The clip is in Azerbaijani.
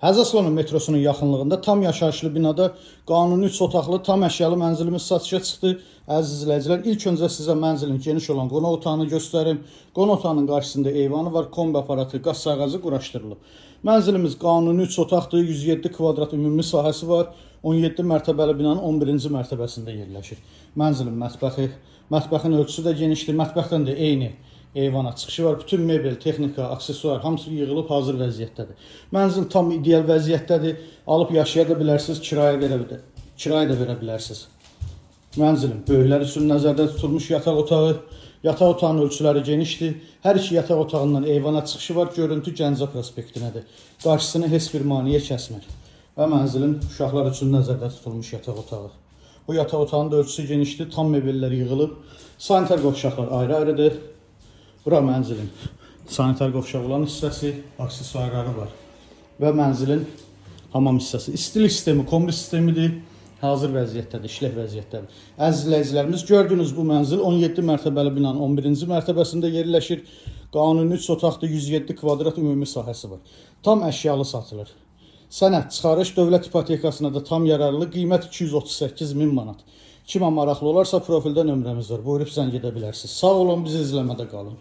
Həzəslon metrosunun yaxınlığında tam yaşayışlı binada qanuni 3 otaqlı tam əşyalı mənzilimiz satışa çıxdı. Əziz izləyicilər, ilk öncə sizə mənzilin geniş olan qonaq otağını göstərim. Qonaq otağının qarşısında eyvanı var, kombi aparatı, qaz sayğacı quraşdırılıb. Mənzilimiz qanuni 3 otaqdır, 107 kvadrat ümumi sahəsi var. 17 mərtəbəli binanın 11-ci mərtəbəsində yerləşir. Mənzilin mətbəxin ölçüsü də genişdir. Mətbəxdən də eyni eyvana çıxışı var. Bütün mebel, texnika, aksesuar hamısı yığılıb hazır vəziyyətdədir. Mənzil tam ideal vəziyyətdədir. Alıb yaşaya da bilərsiniz, kirayə də verə bilərsiniz. Mənzilin böyüklər üçün nəzərdə tutulmuş yataq otağı. Yataq otağının ölçüləri genişdir. Hər iki yataq otağından eyvana çıxışı var. Görüntü Gəncə prospektinədir. Qarşısını heç bir maneə kəsmir. Və mənzilin uşaqlar üçün nəzərdə tutulmuş yataq otağı. Bu yataq otağının da ölçüsü genişdir. Tam mebellər yığılıb. Sanitar qovşaqlar ayrı-ayrıdır. Bura mənzilin sanitar qovşaq olan hissəsi, aksesuarları var. Və mənzilin hamam hissəsi. İstilik sistemi, kombi sistemidir. Hazır vəziyyətdədir, işlək vəziyyətdədir. Əziz izləyicilərimiz, gördüyünüz bu mənzil 17 mərtəbəli binanın 11-ci mərtəbəsində yerləşir. Qanuni 3 otaqda 107 kvadrat ümumi sahəsi var. Tam əşyalı satılır. Sənəd çıxarış dövlət ipotekasına da tam yararlı, qiymət 238.000 manat. Kimə maraqlı olarsa profildə nömrəmiz var. Buyurub zəng edə bilərsiniz. Sağ olun, bizi izləmədə qalın.